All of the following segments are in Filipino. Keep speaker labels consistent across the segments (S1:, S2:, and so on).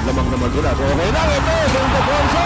S1: lamang na magulat. Okay na, ito, Santo Ponso!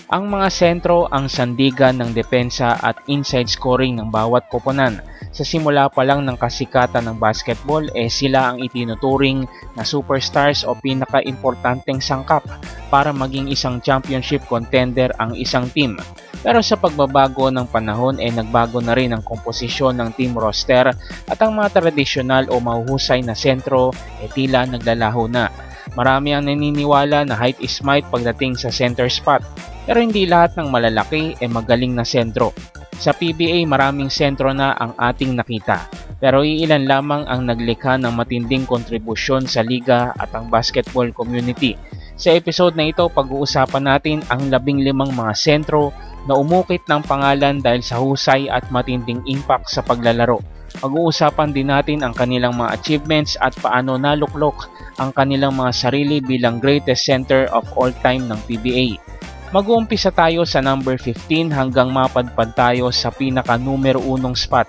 S2: Ang mga sentro ang sandigan ng depensa at inside scoring ng bawat koponan. Sa simula pa lang ng kasikatan ng basketball, sila ang itinuturing na superstars o pinaka-importanteng sangkap para maging isang championship contender ang isang team. Pero sa pagbabago ng panahon, nagbago na rin ang komposisyon ng team roster at ang mga tradisyonal o mahuhusay na sentro tila naglalaho na. Marami ang naniniwala na height is might pagdating sa center spot. Pero hindi lahat ng malalaki magaling na sentro. Sa PBA maraming sentro na ang ating nakita. Pero iilan lamang ang naglikha ng matinding kontribusyon sa liga at ang basketball community. Sa episode na ito, pag-uusapan natin ang 15 mga sentro na umukit ng pangalan dahil sa husay at matinding impact sa paglalaro. Pag-uusapan din natin ang kanilang mga achievements at paano naluklok ang kanilang mga sarili bilang greatest center of all time ng PBA. Mag-uumpisa tayo sa number 15 hanggang mapadpad tayo sa pinaka numero 1 spot.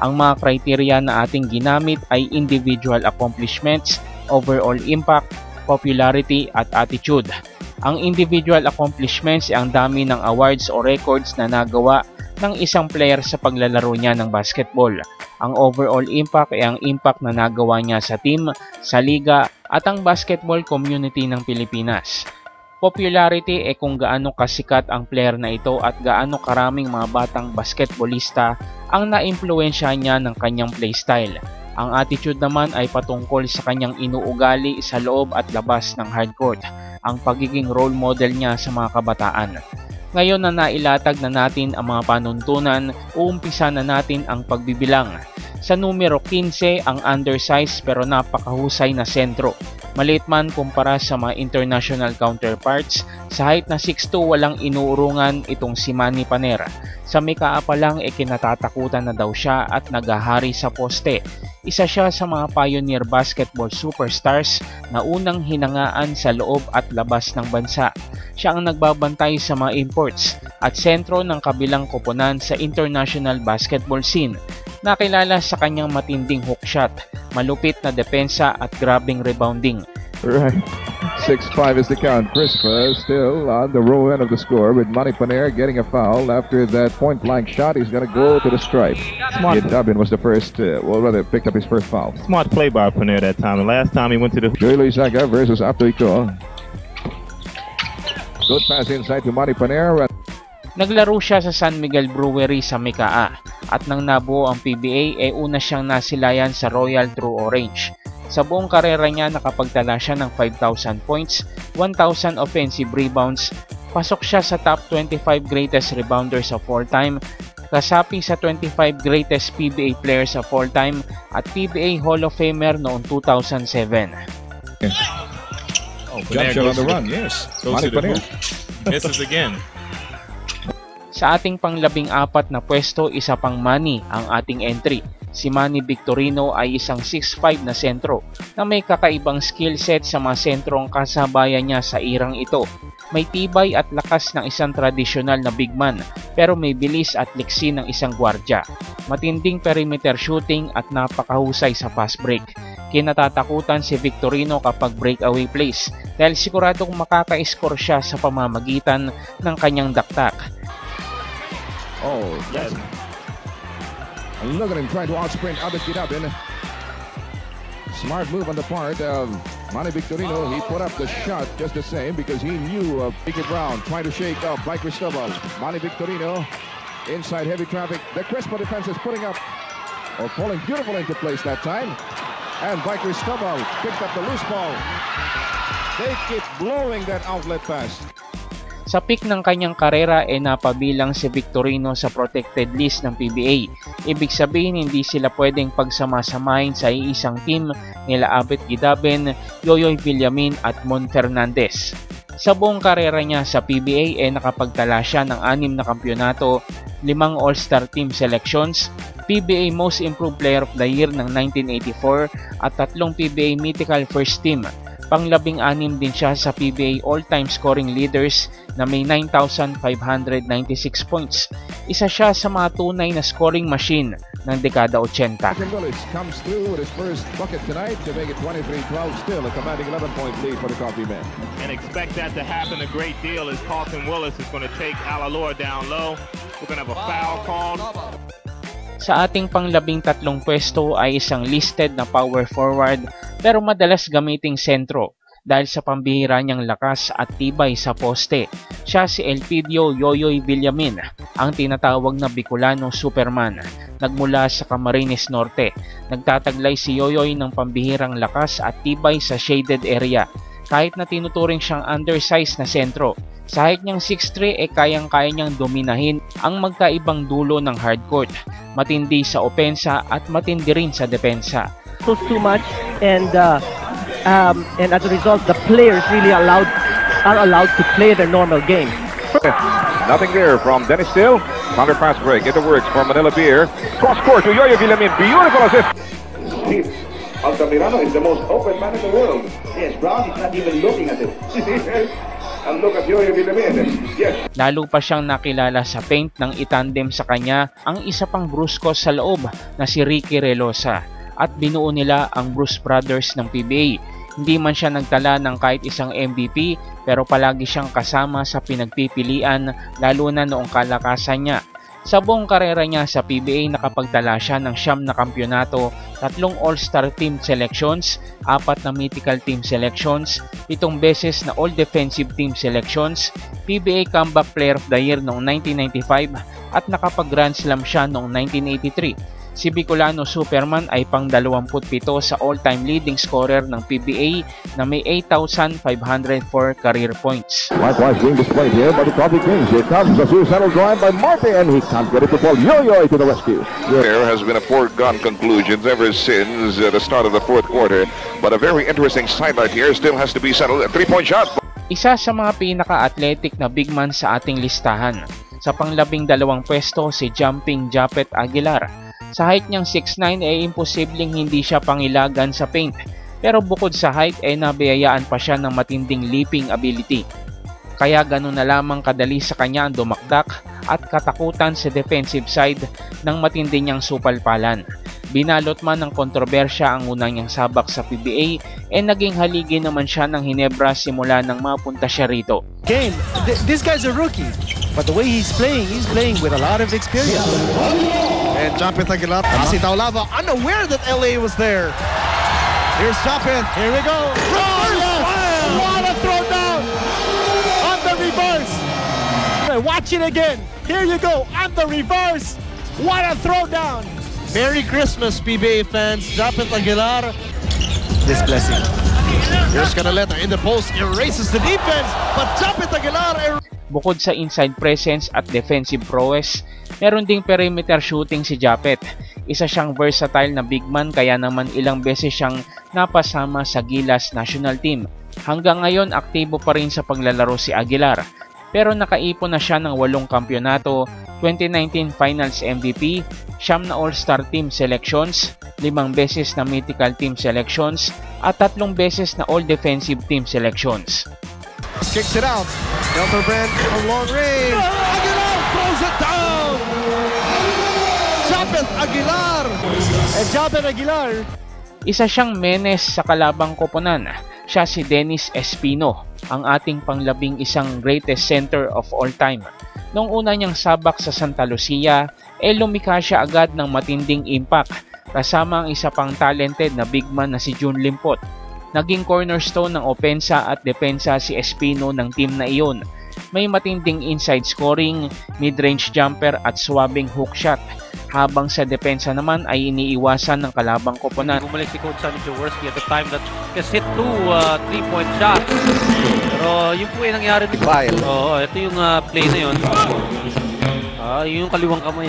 S2: Ang mga criteria na ating ginamit ay individual accomplishments, overall impact, popularity at attitude. Ang individual accomplishments ay ang dami ng awards o records na nagawa ng isang player sa paglalaro niya ng basketball. Ang overall impact ay ang impact na nagawa niya sa team, sa liga at ang basketball community ng Pilipinas. Popularity ay kung gaano kasikat ang player na ito at gaano karaming mga batang basketballista ang naimpluwensya niya ng kanyang playstyle. Ang attitude naman ay patungkol sa kanyang inuugali sa loob at labas ng hardcourt, ang pagiging role model niya sa mga kabataan. Ngayon na nailatag na natin ang mga panuntunan, uumpisa na natin ang pagbibilang. Sa numero 15 ang undersized pero napakahusay na sentro. Maliit man kumpara sa mga international counterparts, sa height na 6'2" walang inuurungan itong si Manny Panera. Sa mikaa pa lang kinatatakutan na daw siya at nagahari sa poste. Isa siya sa mga pioneer basketball superstars na unang hinangaan sa loob at labas ng bansa. Siya ang nagbabantay sa mga imports at sentro ng kabilang koponan sa international basketball scene. Nakilala sa kanyang matinding hook shot, malupit na depensa at grabing rebounding.
S1: Right. 6-5 is the count. Crispa still on the row end of the score with Manny Panera getting a foul after that point-blank shot. He's going to go to the stripe. Smart. Dubin was the first, picked up his first foul.
S3: Smart play by Panera that time. The last time he went to the...
S1: Joey Luisaga versus Atoico. Good pass inside to Manny Panera.
S2: Naglaro siya sa San Miguel Brewery sa Mikaa at nang nabuo ang PBA una siyang nasilayan sa Royal True Orange. Sa buong karera niya nakapagtala siya ng 5,000 points, 1,000 offensive rebounds, pasok siya sa top 25 greatest rebounders of all time, kasapi sa 25 greatest PBA players of all time at PBA Hall of Famer noong 2007.
S1: Jump shot on the run, yes. Manny Panera
S3: misses again.
S2: Sa ating pang-14 na pwesto, isa pang Manny ang ating entry. Si Manny Victorino ay isang 6'5" na sentro na may kakaibang skill set sa mga sentrong kasabayan niya sa irang ito. May tibay at lakas ng isang tradisyonal na big man pero may bilis at liksi ng isang gwardya. Matinding perimeter shooting at napakahusay sa fast break. Kinatatakutan si Victorino kapag breakaway plays dahil siguradong makaka-score siya sa pamamagitan ng kanyang daktak.
S1: Oh, yes. And look at him trying to outsprint Abit Gidabin. Smart move on the part of Manny Victorino. He put up the shot just the same because he knew of Pickett Brown trying to shake up by Cristobal. Manny Victorino inside heavy traffic. The Crispa defense is putting up or falling beautiful into place that time. And by Cristobal picked up the loose ball. They keep blowing that outlet pass.
S2: Sa peak ng kanyang karera napabilang si Victorino sa protected list ng PBA. Ibig sabihin hindi sila pwedeng pagsamasamahin sa iisang team nila Abit Gidabin, Yoyoy Villamin at Mon Fernandez. Sa buong karera niya sa PBA nakapagtala siya ng 6 na kampyonato, 5 All-Star Team selections, PBA Most Improved Player of the Year ng 1984 at 3 PBA Mythical First Team. Pang-16 din siya sa PBA all-time scoring leaders na may 9,596 points. Isa siya sa mga tunay na scoring machine ng dekada 80.
S1: Willis comes through with his first bucket tonight to make it 23-12, still a commanding 11-point lead for the Coffee Men.
S3: And expect that to happen a great deal as Carlton Willis is going to take Alalor down low. We're going to have a foul called.
S2: Sa ating pang-13 pwesto ay isang listed na power forward pero madalas gamiting sentro dahil sa pambihira niyang lakas at tibay sa poste. Siya si Elpidio Yoyoy Villamin, ang tinatawag na Bicolano Superman. Nagmula sa Camarines Norte, nagtataglay si Yoyoy ng pambihirang lakas at tibay sa shaded area. Kahit na tinuturing siyang undersized na sentro, sa height niyang 6'3" kayang-kaya niyang dominahin ang magkaibang dulo ng hardcourt. Matindi sa opensa at matindi rin sa depensa.
S4: Too much and as a result the players really are allowed to play their normal game.
S1: Nothing there from Dennis Still. Counter pass break. It works for Manila Beer. Cross court to Yoyo Villamin. Beautiful assist. Altamirano is the most open man in the world. Yes, Brown is not even looking at it. And look at Yoyo Villamin. Yes.
S2: Lalo pa siyang nakilala sa paint ng itandem sa kanya ang isa pang brusko sa loob na si Ricky Relosa at binuo nila ang Bruce Brothers ng PBA. Hindi man siya nagtala ng kahit isang MVP pero palagi siyang kasama sa pinagpipilian lalo na noong kalakasan niya. Sa buong karera niya sa PBA nakapagtala siya ng 9 na kampyonato, 3 All-Star Team Selections, 4 na Mythical Team Selections, 7 beses na All-Defensive Team Selections, PBA Comeback Player of the Year noong 1995 at nakapag-Grand Slam siya noong 1983. Si Bicolano Superman ay pang-27 sa all-time leading scorer ng PBA na may 8,504 career points.
S1: Likewise being displayed here by the Coffee Kings. Here comes the suicidal drive by Marte and he can't get it to fall. Yoyo to the rescue.
S5: There has been a foregone conclusion ever since the start of the fourth quarter. But a very interesting sidelight here still has to be settled. A three-point shot.
S2: Isa sa mga pinaka-athletic na big man sa ating listahan. Sa pang-12 pwesto si Jumping Japet Aguilar. Sa height niyang 6'9" ay imposibleng hindi siya pangilagan sa paint. Pero bukod sa height ay nabiyayaan pa siya ng matinding leaping ability. Kaya ganun na lamang kadali sa kanya ang dumakdak at katakutan sa defensive side ng matindi niyang supalpalan. Binalot man ng kontrobersya ang unang niyang sabak sa PBA naging haligi naman siya ng Hinebra simula nang mapunta siya rito.
S6: Game, this guy's a rookie, but the way he's playing with a lot of experience. And Japet Aguilar, Asi Taulava, unaware that LA was there. Here's Japet, here we go. What a throw down on the reverse. Watch it again, here you go, on the reverse. What a throw down. Merry Christmas, PBA fans. Japet Aguilar. This blessing. Here's Canaleta in the post, erases the defense, but Japet Aguilar.
S2: Bukod sa inside presence at defensive prowess, meron ding perimeter shooting si Japet. Isa siyang versatile na big man kaya naman ilang beses siyang napasama sa Gilas national team. Hanggang ngayon aktibo pa rin sa paglalaro si Aguilar. Pero nakaipon na siya ng 8 kampyonato, 2019 Finals MVP, 9 na All-Star Team Selections, 5 beses na Mythical Team Selections, at 3 beses na All-Defensive Team Selections.
S6: Kicks it out. Delta Brand from long range. Aguilar throws it down. Japet Aguilar. And Japet Aguilar.
S2: Isa siyang menes sa kalabang koponan. Siya si Dennis Espino, ang ating pang-11 greatest center of all time. Noong una niyang sabak sa Santa Lucia, lumikha siya agad ng matinding impact kasama ang isa pang talented na big man na si June Limpot. Naging cornerstone ng opensa at depensa si Espino ng team na iyon. May matinding inside scoring, mid-range jumper at swabing hook shot. Habang sa depensa naman ay iniiwasan ng kalabang koponan.
S7: Bumalik si Coach Sonny Jaworski at the time that just hit 2 3-point shots. Pero yun po yung nangyari. Oo, ito yung play na yun. Yung kaliwang kamay.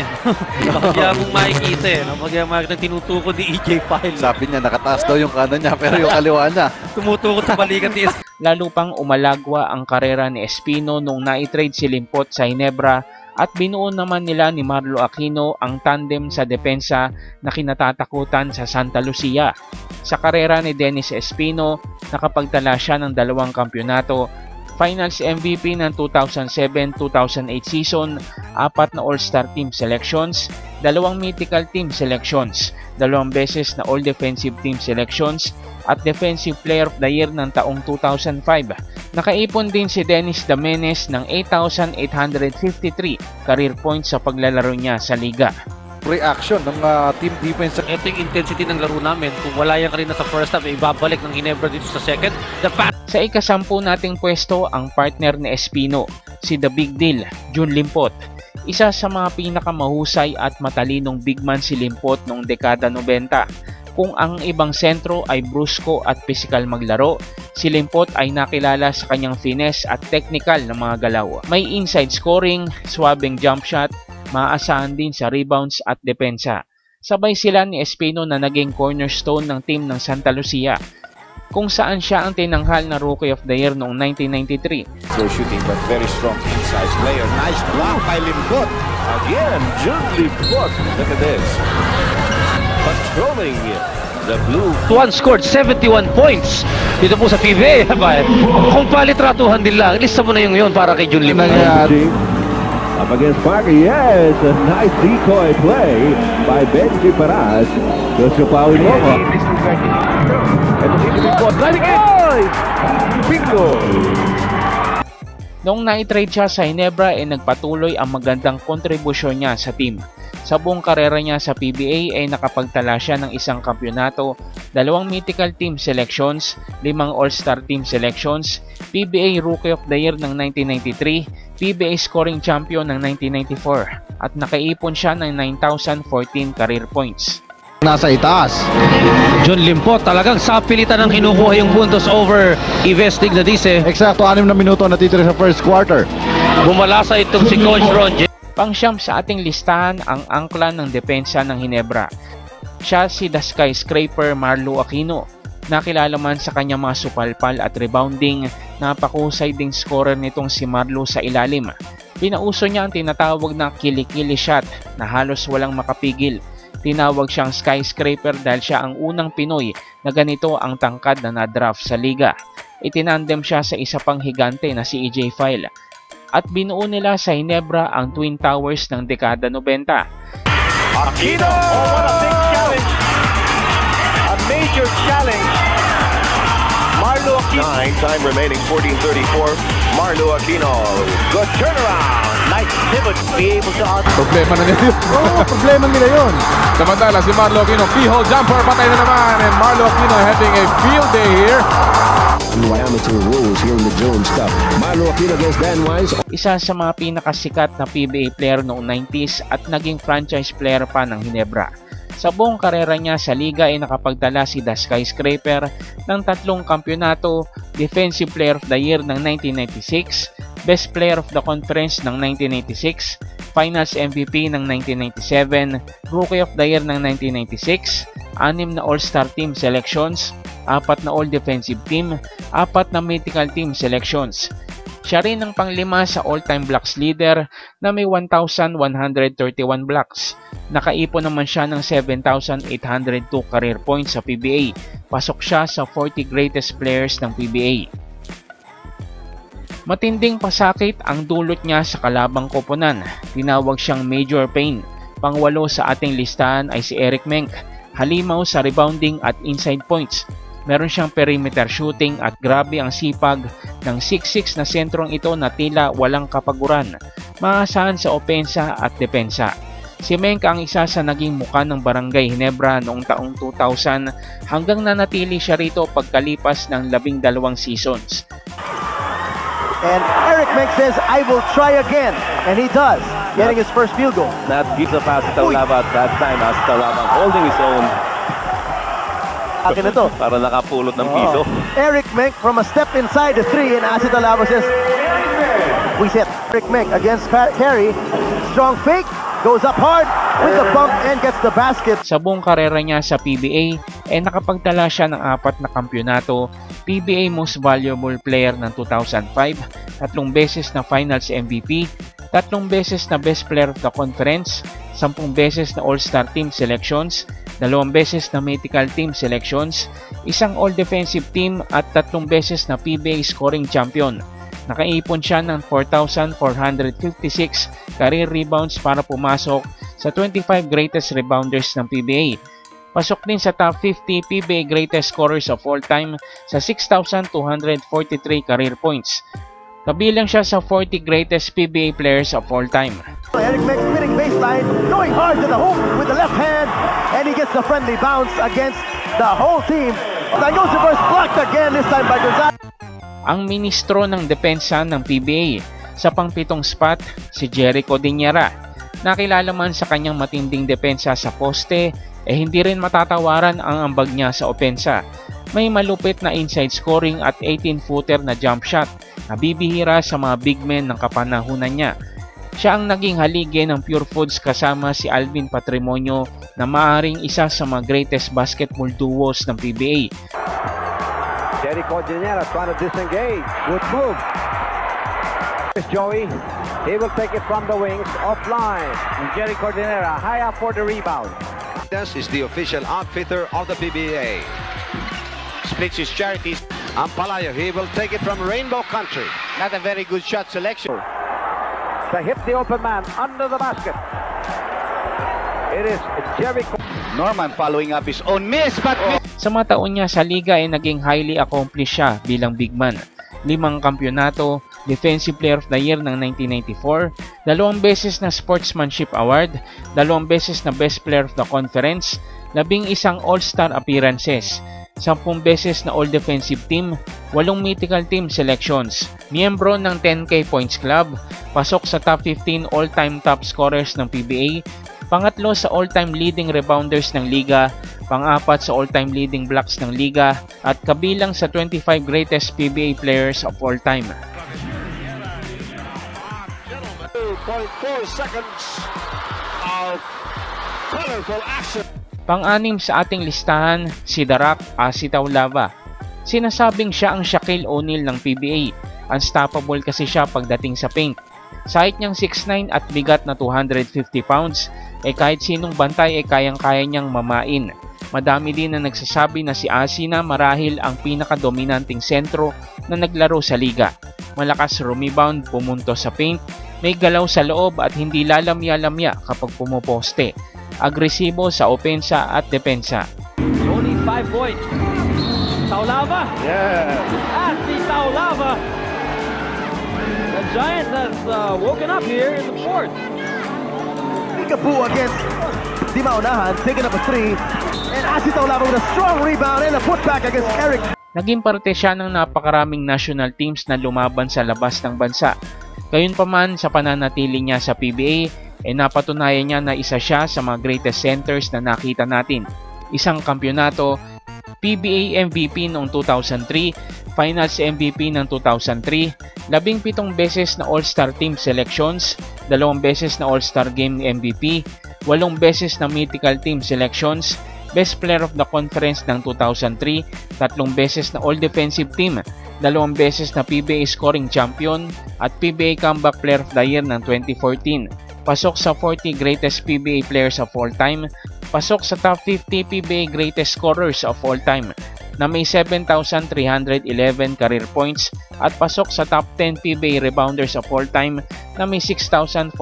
S7: Kaya mong makikita Kaya makikita tinutukod ni EJ File.
S8: Sabi niya, nakataas daw yung kanan niya, pero yung kaliwa niya.
S7: Tumutukod sa balikat niya.
S2: Lalo pang umalagwa ang karera ni Espino nung naitrade si Limpot sa Hinebra at binuo naman nila ni Marlo Aquino ang tandem sa depensa na kinatatakutan sa Santa Lucia. Sa karera ni Dennis Espino, nakapagtala siya ng 2 kampyonato, Finals MVP ng 2007-2008 season, 4 na All-Star Team selections, 2 Mythical Team selections, 2 beses na All-Defensive Team selections, at Defensive Player of the Year ng taong 2005. Nakaipon din si Dennis Damenes ng 8,853 career points sa paglalaro niya sa liga.
S8: Reaction ng team defense.
S7: Ito yung intensity ng laro namin. Kung wala yan kanina sa first half, ibabalik ng Ginebra dito sa second.
S2: Sa ika-10 nating pwesto ang partner ni Espino, si The Big Deal, Jun Limpot. Isa sa mga pinakamahusay at matalinong big man si Limpot noong dekada 90. Kung ang ibang sentro ay brusko at pisikal maglaro, si Limpot ay nakilala sa kanyang finesse at technical na mga galaw. May inside scoring, swabing jump shot, maaasahan din sa rebounds at depensa. Sabay sila ni Espino na naging cornerstone ng team ng Santa Lucia, kung saan siya ang tinanghal na Rookie of the Year noong 1993.
S9: So shooting but very strong inside player. Nice block by Limpot. Again, Jun Limpot. Look at this. Controlling the blue.
S7: One scored 71 points dito po sa PBA. Kung palitratuhan din lang, ilista mo na yung yun para kay Jun Limpot.
S10: Up against Parker, yes, a nice decoy play by Benji Paras. Gusto pa ulit mo. Bingo!
S2: Noong na-trade siya sa Ginebra ay nagpatuloy ang magandang kontribusyon niya sa team. Sa buong karera niya sa PBA ay nakapagtala siya ng 1 kampyonato, 2 Mythical Team selections, 5 All-Star Team selections, PBA Rookie of the Year ng 1993, PBA Scoring Champion ng 1994, at nakaipon siya ng 9,014 career points.
S6: Nasa itaas.
S7: Jun Limpot talagang sa pilitan ng kinukuha yung puntos over Ives Dignadice.
S6: Eksakto 6 na minuto natitira sa first quarter.
S7: Bumalasa itong si Coach Ron.
S2: Pangsyam sa ating listahan ang angkla ng depensa ng Ginebra. Siya si The Skyscraper Marlo Aquino. Nakilala man sa kanyang mga supalpal at rebounding, napakahusay ding scorer nitong si Marlo sa ilalim. Pinauso niya ang tinatawag na kili-kili shot na halos walang makapigil. Tinawag siyang skyscraper dahil siya ang unang Pinoy na ganito ang tangkad na na-draft sa liga. Itinandem siya sa isa pang higante na si EJ File. At binuo nila sa Ginebra ang Twin Towers ng dekada 90.
S9: Aquino! Oh, what a big challenge! A major challenge! Marlo Aquino. Time remaining 14:34. Marlo Aquino. Good turnaround. Nice pivot. Be able to
S1: Problema na nila yun.
S6: Oo, problema nila yun.
S1: Samantala si Marlo Aquino, keyhole jumper, patay na naman. And Marlo Aquino having a field day here.
S10: Amateur rules here in the Jones Cup. Marlo Aquino against Dan Wise.
S2: Isa sa mga pinakasikat na PBA player noong 90s at naging franchise player pa ng Ginebra. Sa buong karera niya sa liga ay nakapagdala si The Skyscraper ng 3 kampyonato, Defensive Player of the Year ng 1996, Best Player of the Conference ng 1996, Finals MVP ng 1997, Rookie of the Year ng 1996, 6 na All-Star Team selections, 4 na All-Defensive Team, 4 na Mythical Team selections. Siya rin ang pang-5 sa all-time blocks leader na may 1,131 blocks. Nakaipon naman siya ng 7,802 career points sa PBA. Pasok siya sa 40 greatest players ng PBA. Matinding pasakit ang dulot niya sa kalabang koponan. Tinawag siyang Major Pain. Pang-8 sa ating listahan ay si Eric Menk. Halimaw sa rebounding at inside points. Meron siyang perimeter shooting at grabe ang sipag ng 6'6 na sentrong ito na tila walang kapaguran. Maasahan sa opensa at depensa. Si Menk ang isa sa naging muka ng Barangay Ginebra noong taong 2000 hanggang nanatili siya rito pagkalipas ng 12 seasons.
S11: And Eric Menk says, I will try again. And he does, getting his first field goal.
S9: That gives a pass to Taulava at that time as Taulava holding his own.
S11: Akin na to.
S9: Para nakapulot ng piso.
S11: Eric Menk from a step inside the 3 and Acid Alava says, we set Eric Menk against Carey. Strong fake, goes up hard with the bump and gets the basket.
S2: Sa buong karera niya sa PBA, nakapagtala siya ng 4 na kampyonato, PBA Most Valuable Player ng 2005, 3 beses na Finals MVP, 3 beses na Best Player of the Conference, 10 beses na All-Star Team Selections, 2 beses na Mythical Team Selections, 1 All-Defensive Team at 3 beses na PBA Scoring Champion. Nakaipon siya ng 4,456 career rebounds para pumasok sa 25 greatest rebounders ng PBA. Pasok din sa top 50 PBA greatest scorers of all time sa 6,243 career points. Kabilang siya sa 40 greatest PBA players of all time.
S11: Eric Meg spinning baseline, going hard to the hoop with the left hand, and he gets the friendly bounce against the whole team. That goes reverse, blocked again, this time by Gonzaga.
S2: Ang ministro ng depensa ng PBA sa pang-7 spot, si Jericho Diñera. Nakilala man sa kanyang matinding depensa sa poste, hindi rin matatawaran ang ambag niya sa opensa. May malupit na inside scoring at 18-footer na jump shot na bibihira sa mga big men ng kapanahunan niya. Siya ang naging haligi ng Pure Foods kasama si Alvin Patrimonio na maaaring isa sa mga greatest basketball duos ng PBA.
S9: Jericho Diñera trying to disengage. Good move. Here's Joey. He will take it from the wings, offline. And Jericho Diñera high up for the rebound.
S12: This is the official outfitter of the PBA. Splits his charities. Ampalayo, he will take it from Rainbow Country. Not a very good shot selection.
S9: To hit the open man under the basket. It is Jericho.
S12: Norman following up his own miss, but
S2: Sa mga taon niya sa liga ay naging highly accomplished siya bilang big man. 5 kampyonato, Defensive Player of the Year ng 1994, 2 beses na Sportsmanship Award, 2 beses na Best Player of the Conference, 11 All-Star appearances, 10 beses na All-Defensive Team, 8 Mythical Team Selections, miyembro ng 10K Points Club, pasok sa top 15 all-time top scorers ng PBA, pangatlo sa all-time leading rebounders ng liga, pang-apat sa all-time leading blocks ng liga, at kabilang sa 25 greatest PBA players of all time.
S12: 2.4 seconds of colorful action.
S2: Pang-anim sa ating listahan, si Darak Asitaw-Lava. Sinasabing siya ang Shaquille O'Neal ng PBA. Unstoppable kasi siya pagdating sa paint. Sa height niyang 6'9" at bigat na 250 pounds, kahit sinong bantay kayang-kaya niyang mamain. Madami din na nagsasabi na si Asi na marahil ang pinakadominanting sentro na naglaro sa liga. Malakas rebound, pumunto sa paint, may galaw sa loob at hindi lalamya-lamya kapag pumuposte. Agresibo sa opensa at depensa.
S7: Only 5 points. Taulava.
S9: Yeah.
S7: Asi Taulava. The Giants has woken up here in the fourth.
S11: Peekaboo against Di Maunahan, taking up a 3. And Asi Taulava with a strong rebound and a putback against Eric.
S2: Naging parte siya ng napakaraming national teams na lumaban sa labas ng bansa. Gayunpaman sa pananatili niya sa PBA, napatunayan niya na isa siya sa mga greatest centers na nakita natin. Isang kampyonato, PBA MVP noong 2003, Finals MVP ng 2003, 17 beses na All-Star Team Selections, 2 beses na All-Star Game MVP, 8 beses na Mythical Team Selections, Best Player of the Conference ng 2003, 3 beses na All-Defensive Team, 2 beses na PBA Scoring Champion at PBA Comeback Player of the Year ng 2014. Pasok sa 40 Greatest PBA Players of All Time, pasok sa top 50 PBA Greatest Scorers of All Time na may 7,311 career points at pasok sa top 10 PBA Rebounders of All Time na may 6,412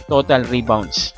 S2: total rebounds.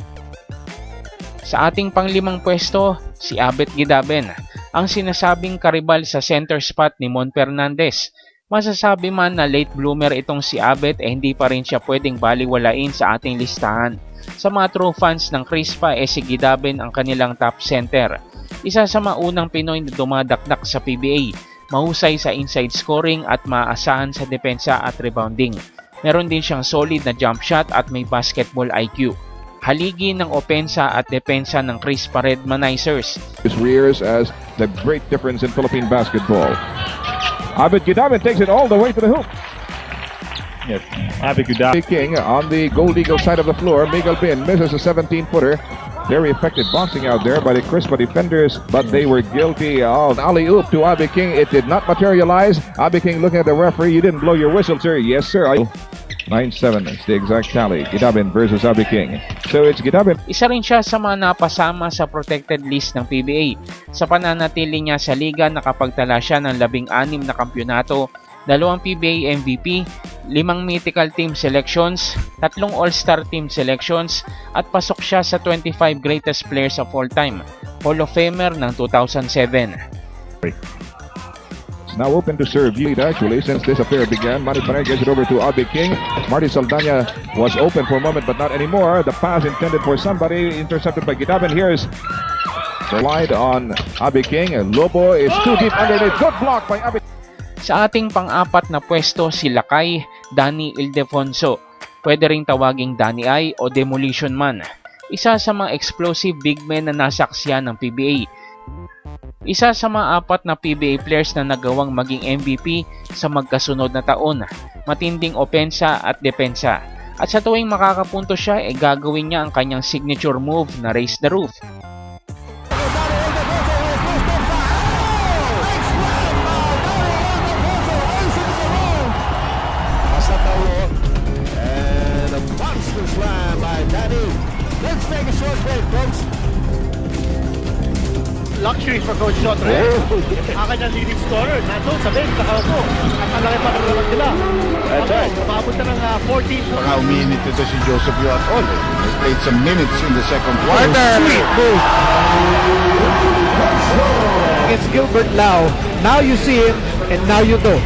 S2: Sa ating pang-5 pwesto, si Abet Gidaben, ang sinasabing karibal sa center spot ni Mon Fernandez. Masasabi man na late bloomer itong si Abet, hindi pa rin siya pwedeng baliwalain sa ating listahan. Sa mga true fans ng Crispa, si Gidaben ang kanilang top center. Isa sa maunang Pinoy na dumadakdak sa PBA, mahusay sa inside scoring at maaasahan sa depensa at rebounding. Meron din siyang solid na jump shot at may basketball IQ. Haligi ng opensa at depensa ng Crispa Redmanizers.
S1: His rears as the great difference in Philippine basketball. Abet Gidaben takes it all the way to the hoop.
S3: Yes, Abet Gidaben.
S1: King on the Gold Eagle side of the floor. Miguel Bin misses a 17-footer. Very effective boxing out there by the Crispa defenders, but they were guilty of alley-oop to Abet King. It did not materialize. Abet King looking at the referee. You didn't blow your whistle, sir. Yes, sir. 9-7 is the exact tally. Gidabin versus Abi King. So it's Gidabin.
S2: Isa rin siya sa mga napasama sa protected list ng PBA. Sa pananatili niya sa liga, nakapagtala siya ng 16 na kampyonato, 2 PBA MVP, 5 mythical team selections, 3 all-star team selections, at pasok siya sa 25 greatest players of all time, Hall of Famer ng 2007.
S1: It's now open to serve lead actually since this affair began. Manny Panay gets it over to Abi King. Marty Saldana was open for a moment but not anymore. The pass intended for somebody, intercepted by Gidabin. Here's the slide on Abi King. And Lobo is too deep underneath. Good block by Abi.
S2: Sa ating pang-apat na pwesto si Lakay Danny Ildefonso. Pwede ring tawaging Danny I o Demolition Man. Isa sa mga explosive big men na nasaksiyan ng PBA. Isa sa mga 4 na PBA players na nagawang maging MVP sa magkasunod na taon. Matinding opensa at depensa. At sa tuwing makakapunto siya, gagawin niya ang kanyang signature move na raise the roof.
S9: And a monster slam by Danny. Let's make a short break, folks. Luxury for Coach Sotre. Ang kanyang leading scorer, nandun sa bench, nakaupo. At ang laki pa ng lalak nila. That's right. Umabot na ng 14.
S13: Baka umiinit ito si Joseph Yu at all. He played some minutes in the second quarter.
S6: Sweet move. Against Gilbert Lau. Now you see him, and now you don't.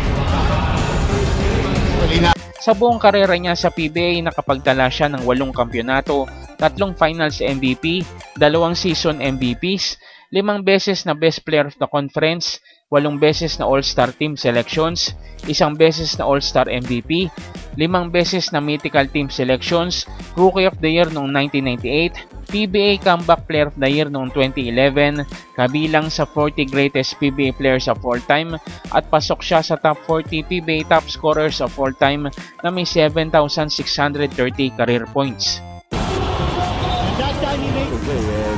S2: Sa buong karera niya sa PBA, nakapagtala siya ng 8 kampyonato, 3 finals MVP, 2 season MVPs, 5 beses na Best Player of the Conference, 8 beses na All-Star Team Selections, 1 beses na All-Star MVP, 5 beses na Mythical Team Selections, Rookie of the Year noong 1998, PBA Comeback Player of the Year noong 2011, kabilang sa 40 Greatest PBA Players of All Time, at pasok siya sa top 40 PBA Top Scorers of All Time na may 7,630 career points.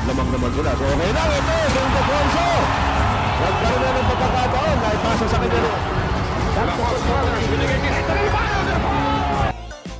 S9: Lamang naman mula. So, okay lang ito. Sa Ildefonso. Nagkaroon na ng pagkakataon. Naipasa sa kanya.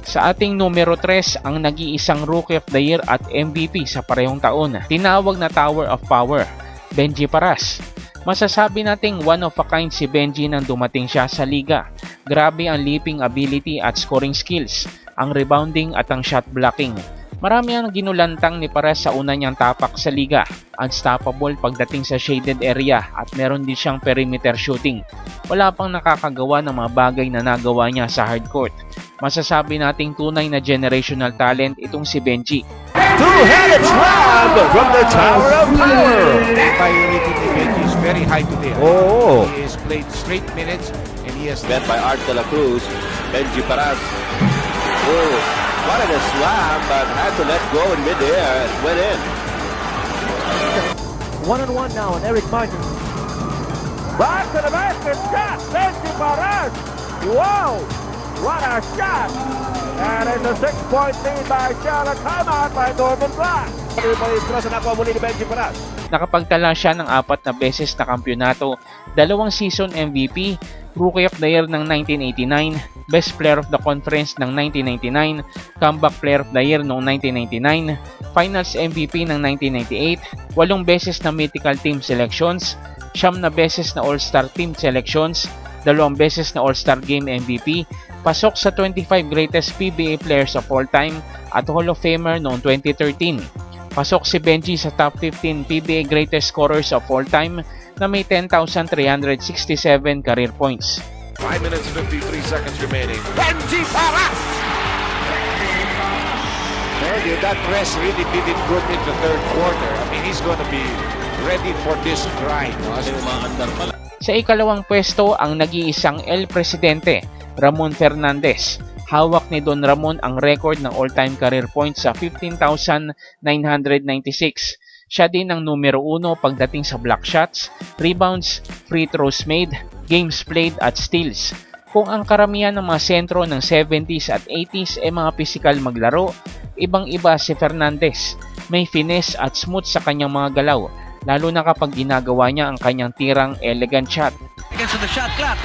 S2: Sa ating numero 3, ang nag-iisang Rookie of the Year at MVP sa parehong taon. Tinawag na Tower of Power, Benji Paras. Masasabi nating one of a kind si Benji nang dumating siya sa liga. Grabe ang leaping ability at scoring skills, ang rebounding at ang shot blocking. Marami ang ginulantang ni Paras sa una niyang tapak sa liga. Unstoppable pagdating sa shaded area at meron din siyang perimeter shooting. Wala pang nakakagawa ng mga bagay na nagawa niya sa hardcourt. Masasabi nating tunay na generational talent itong si Benji.
S9: Two-handed slam from the Tower of Power. Fire rating ni Benji is very high today.
S13: Oh.
S9: He has played straight minutes and he has met by Art de la Cruz. Benji Paras. Oh. Wanted a slam, but had to let go in midair and went in.
S11: 1-on-1 now on Eric Martin.
S9: Back to the basket, shot, Benji Paras. Wow, what a shot. And it's a 6-point lead by Charlotte. Come out by Norman Black.
S2: Nakapagtala siya ng 4 na beses na kampyonato, 2 season MVP, Rookie of the Year ng 1989, Best Player of the Conference ng 1999, Comeback Player of the Year noong 1999, Finals MVP ng 1998, 8 beses na Mythical Team Selections, 9 na beses na All-Star Team Selections, 2 beses na All-Star Game MVP, pasok sa 25 Greatest PBA Players of All Time at Hall of Famer noong 2013. Pasok si Benji sa top 15 PBA Greatest Scorers of All Time na may 10,367 career points.
S9: 5 minutes and 53 seconds remaining. Benji Paras! Well, that press really did it good in the third quarter. I mean, he's going to be ready for this grind.
S2: Sa ikalawang pwesto, ang nag-iisang El Presidente, Ramon Fernandez. Hawak ni Don Ramon ang record ng all-time career points sa 15,996. Siya din ang numero 1 pagdating sa block shots, rebounds, free throws made, games played at steals. Kung ang karamihan ng mga sentro ng 70s at 80s ay mga pisikal maglaro, ibang-iba si Fernandez. May finesse at smooth sa kanyang mga galaw, lalo na kapag ginagawa niya ang kanyang tirang elegant shot.
S9: Against the shot clock.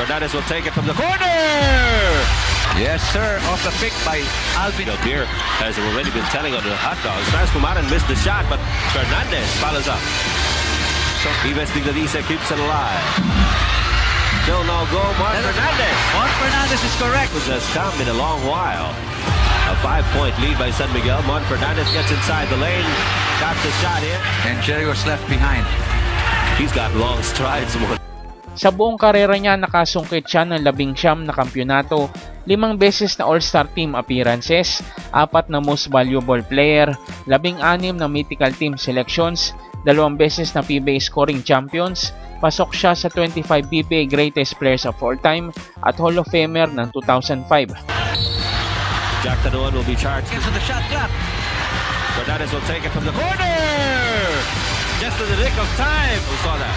S9: Fernandez will take it from the corner.
S12: Yes, sir. Off the pick by Alvin. Here has already been telling on the hot dogs. Transfumaran missed the shot, but Fernandez follows up. So Ives Digladiza keeps it alive. Still no goal. Mark Fernandez.
S7: Mark Fernandez is correct.
S12: It has come in a long while. A 5-point lead by San Miguel. Mon Fernandez gets inside the lane. Got the shot in.
S14: And Jerry was left behind.
S12: He's got long strides.
S2: Sa buong karera niya, nakasungkit siya ng 19 na kampyonato, 5 beses na All-Star Team appearances, 4 na Most Valuable Player, 16 na Mythical Team selections, 2 beses na PBA Scoring Champions, pasok siya sa 25 PBA Greatest Players of All Time at Hall of Famer ng 2005.
S12: Jack Tanuan will be charged.
S7: Gets to the shot clock.
S12: Fernandez will take it from the corner! Just in the nick of time. Who saw that?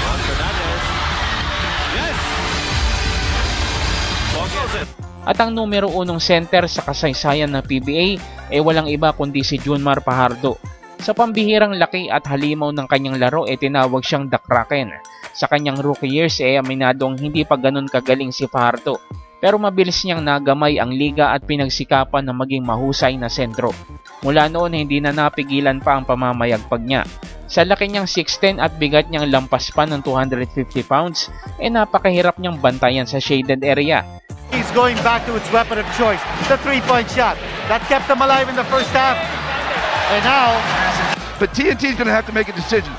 S12: Juan Fernandez. Yes!
S2: At ang numero 1 center sa kasaysayan ng PBA ay walang iba kundi si Junmar Fajardo. Sa pambihirang laki at halimaw ng kanyang laro ay tinawag siyang The Kraken. Sa kanyang rookie years ay aminadong hindi pa ganun kagaling si Fajardo. Pero mabilis niyang nagamay ang liga at pinagsikapan na maging mahusay na sentro. Mula noon hindi na napigilan pa ang pamamayagpag niya. Sa laki niyang 6'10 at bigat niyang lampas pa ng 250 pounds, ay napakahirap niyang bantayan sa shaded area.
S15: He's going back to its weapon of choice, the three-point shot. That kept them alive in the first half. And now...
S16: But TNT's going to have to make a decision.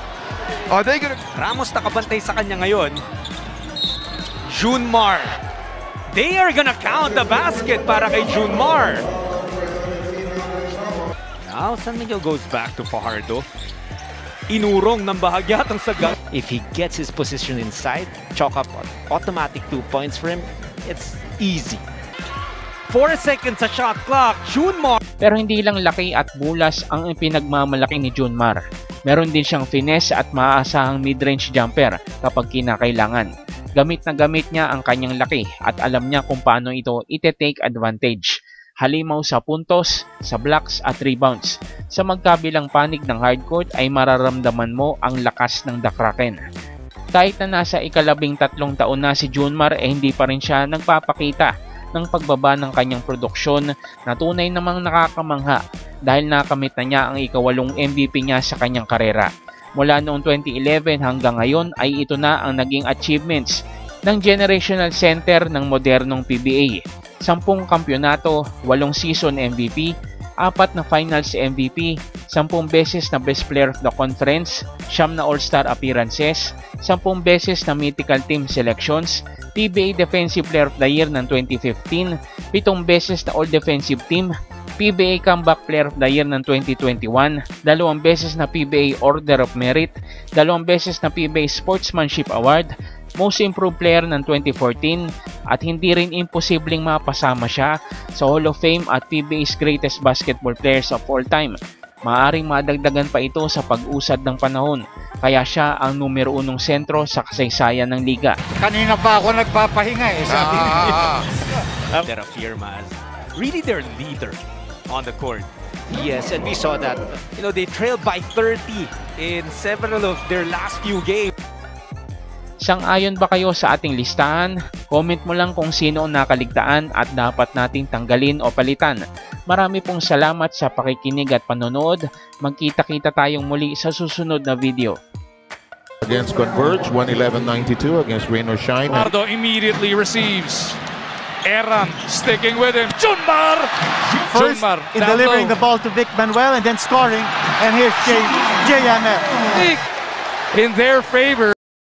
S16: Are they going to...
S17: Ramos nakabantay sa kanya ngayon. Junmar. They are gonna count the basket para kay Junmar. Now, San Miguel goes back to Fajardo. Inurong ng bahagyatang sagat.
S18: If he gets his position inside, chalk up automatic 2 points for him. It's easy.
S17: 4 seconds sa shot clock. Junmar.
S2: Pero hindi lang laki at bulas ang pinagmamalaki ni Junmar. Meron din siyang finesse at maaasahang mid-range jumper kapag kinakailangan. Gamit na gamit niya ang kanyang laki at alam niya kung paano ito ite-take advantage. Halimaw sa puntos, sa blocks at rebounds. Sa magkabilang panig ng hardcourt ay mararamdaman mo ang lakas ng The Kraken. Kahit na nasa ika-13 taon na si Junmar hindi pa rin siya nagpapakita ng pagbaba ng kanyang produksyon na tunay namang nakakamangha dahil nakamit na niya ang ika-8 MVP niya sa kanyang karera. Mula noong 2011 hanggang ngayon ay ito na ang naging achievements ng generational center ng modernong PBA. 10 kampyonato, 8 season MVP, 4 na finals MVP, 10 beses na best player of the conference, 9 na all-star appearances, 10 beses na mythical team selections, PBA Defensive Player of the Year ng 2015, 7 beses na all-defensive team, PBA Comeback Player of the Year ng 2021, 2 beses na PBA Order of Merit, 2 beses na PBA Sportsmanship Award, Most Improved Player ng 2014 at hindi rin imposibleng mapasama siya sa Hall of Fame at PBA's Greatest Basketball Players of All Time. Maaring madagdagan pa ito sa pag-usad ng panahon, kaya siya ang numero 1 sentro sa kasaysayan ng liga.
S15: Kanina pa ako nagpapahinga eh, sabi
S17: They're a firma, really their leader on the court.
S18: Yes, and we saw that.
S17: You know, they trailed by 30 in several of their last few games.
S2: Sang-ayon ba kayo sa ating listahan? Comment mo lang kung sino ang nakaligtaan at dapat nating tanggalin o palitan. Marami pong salamat sa pakikinig at panonood. Magkita-kita tayong muli sa susunod na video.
S19: Against Converge, 111-92 against Rain or Shine.
S20: Pardo immediately receives. Eran sticking with him. Junmar!
S15: First in delivering the ball to Vic Manuel and then scoring. And here's JMF.
S20: In their favor.